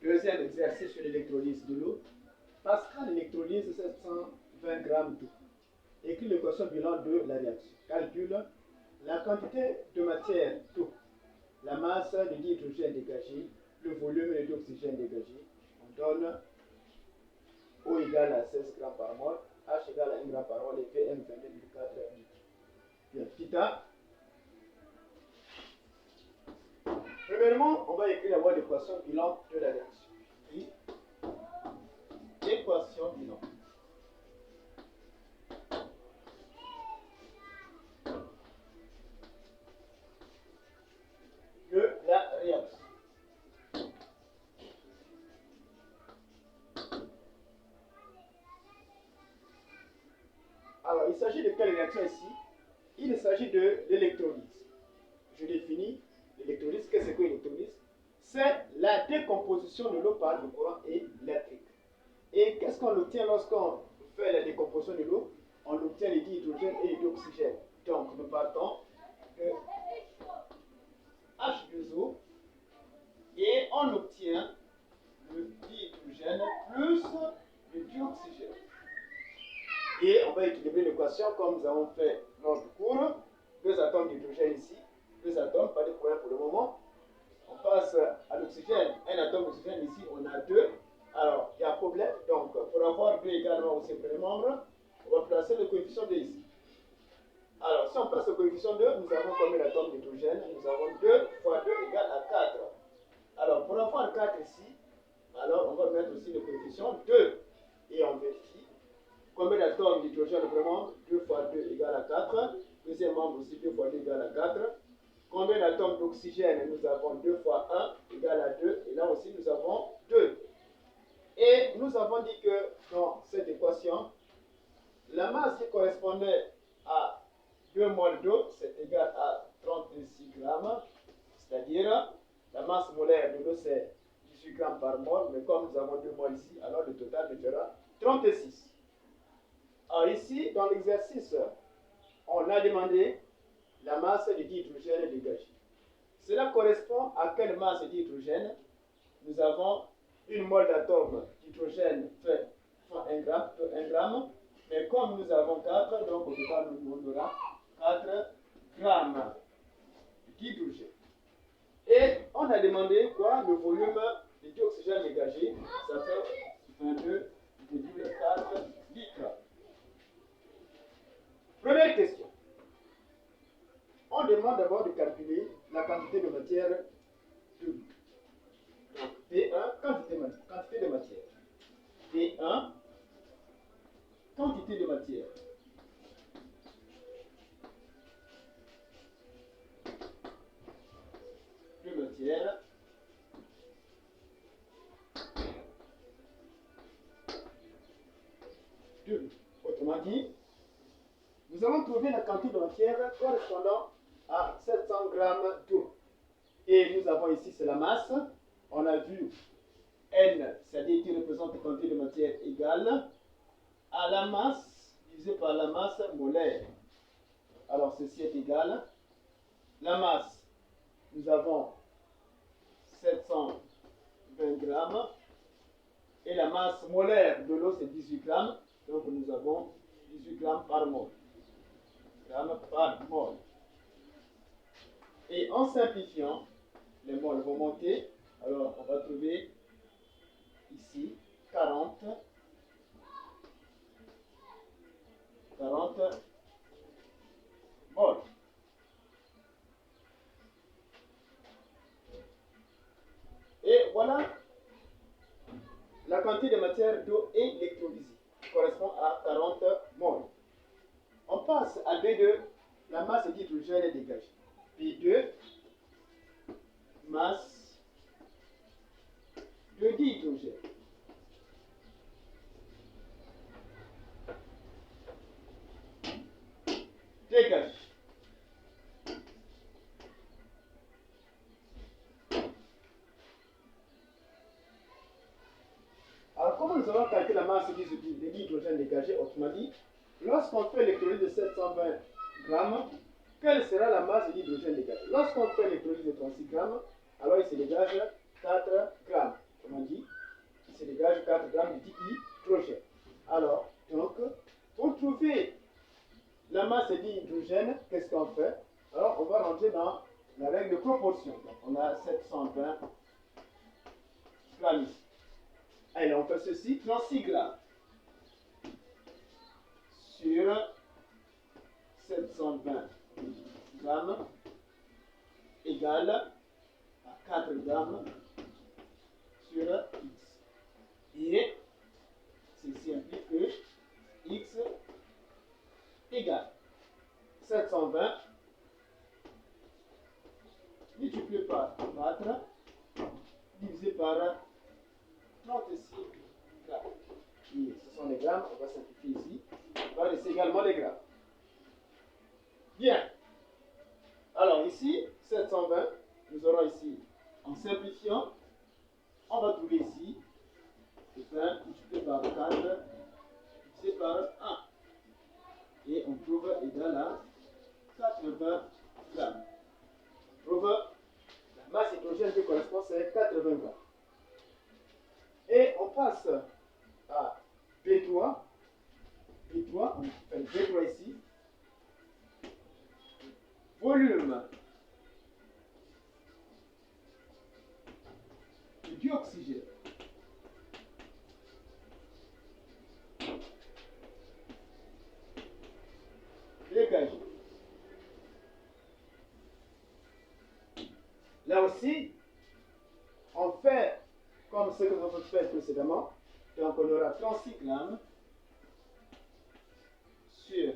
Deuxième exercice sur l'électrolyse de l'eau. Pascal électrolyse 720 g d'eau. Écrit l'équation bilan de la réaction. Calcule la quantité de matière d'eau, la masse de dihydrogène dégagé, le volume de d'oxygène dégagé. On donne O égale à 16 g par mol, H égale à 1 g par mol et PM 22,4 litres. Bien, petit a. Premièrement, on va écrire d'abord l'équation bilan de la réaction. Puis, l'équation bilan de la réaction. Alors, il s'agit de quelle réaction ici? Il s'agit de l'électrolyse. Je définis l'électrolyse. Qu'est-ce que l'électrolyse? C'est la décomposition de l'eau par le courant électrique. Et qu'est-ce qu'on obtient lorsqu'on fait la décomposition de l'eau? On obtient les dihydrogènes et l'oxygène. Donc, nous partons de H2O et on obtient le dihydrogène plus le dioxygène. Et on va équilibrer l'équation comme nous avons fait lors du cours. Deux atomes d'hydrogène ici, deux atomes, pas de problème pour le moment. On passe à l'oxygène, un atome d'oxygène ici, on a deux. Alors, il y a un problème. Donc, pour avoir 2 également au premier membre, on va placer le coefficient 2 ici. Alors, si on place le coefficient 2, nous avons combien d'atomes d'hydrogène? Nous avons 2 fois 2 égale à 4. Alors, pour avoir 4 ici, alors on va mettre aussi le coefficient 2. Et on vérifie. Combien d'atomes d'hydrogène au premier membre? 2 fois 2 égale à 4. Deuxième membre aussi, 2 fois 2 égale à 4. Combien d'atomes d'oxygène? Nous avons 2 fois 1 égale à 2. Et là aussi, nous avons 2. Et nous avons dit que dans cette équation, la masse qui correspondait à 2 moles d'eau, c'est égal à 36 grammes. C'est-à-dire, la masse molaire de l'eau, c'est 18 grammes par mol. Mais comme nous avons 2 moles ici, alors le total me fera 36. Alors ici, dans l'exercice, on a demandé la masse de dihydrogène dégagée. Cela correspond à quelle masse de dihydrogène? Nous avons une mole d'atome d'hydrogène fait 1 gramme, mais comme nous avons 4, donc au total nous aura 4 grammes d'hydrogène. Et on a demandé quoi? Le volume de dioxygène dégagé, ça fait 22,4 litres. Première question. On demande d'abord de calculer la quantité de matière de l'eau. Donc, P1, quantité de matière. P1, quantité de matière. De matière. De l'eau. Autrement dit, nous avons trouvé la quantité de matière correspondant à 700 grammes d'eau. Et nous avons ici, c'est la masse. On a vu N, c'est-à-dire qui représente la quantité de matière égale à la masse divisé par la masse molaire. Alors ceci est égal. La masse, nous avons 720 grammes. Et la masse molaire de l'eau, c'est 18 grammes. Donc nous avons 18 grammes par mol. Grammes par mol. Et en simplifiant, les moles vont monter. Alors on va trouver ici 40 moles. Et voilà la quantité de matière d'eau électrolysée qui correspond à 40 moles. On passe à B2, la masse d'hydrogène dégagée. B2, masse de dihydrogène. Dégagée. Alors, comment nous allons calculer la masse de dihydrogène dégagée? Autrement dit, lorsqu'on fait l'électrolyse de 720 grammes, quelle sera la masse de l'hydrogène dégagée? Lorsqu'on fait l'électrolyse de 36 grammes, alors il se dégage 4 grammes. autrement dit, qui se dégage 4 grammes de dihydrogène. Alors, donc, pour trouver la masse d'hydrogène, qu'est-ce qu'on fait? Alors, on va rentrer dans la règle de proportion. Donc, on a 720 grammes ici. Allez, on fait ceci, 36 grammes sur 720 grammes égale à 4 grammes sur X. Et ceci implique que X égale 720 multiplié par 4 divisé par 36 grammes. Et ce sont les grammes, on va simplifier ici. On va laisser également les grammes. Bien. Alors ici, 720, nous aurons ici, en simplifiant, on va trouver ici 20 multiplié par 4 divisé par 1. Et on trouve égal à 80 grammes. On trouve la masse hydrogène qui correspond, c'est 80 grammes. Et on passe à B3. B3, on fait le B3 ici. Volume du dioxygène. Dégagé. Là aussi, on fait comme ce que nous avons fait précédemment. Donc on aura 36 grammes sur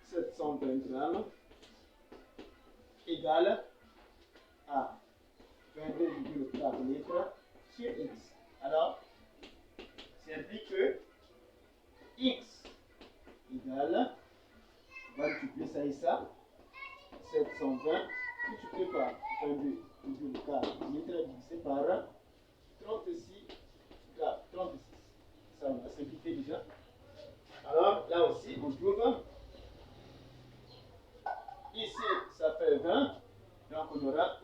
720 grammes égale à 22,4 litres sur X. Alors, ça implique que X égale, on va multiplier ça et ça, 720 multiplié par 22,4 litres divisé par 36 grammes. 36. Ça, on a simplifié déjà. Alors, là aussi, on trouve, ici, ça fait 20, donc on aura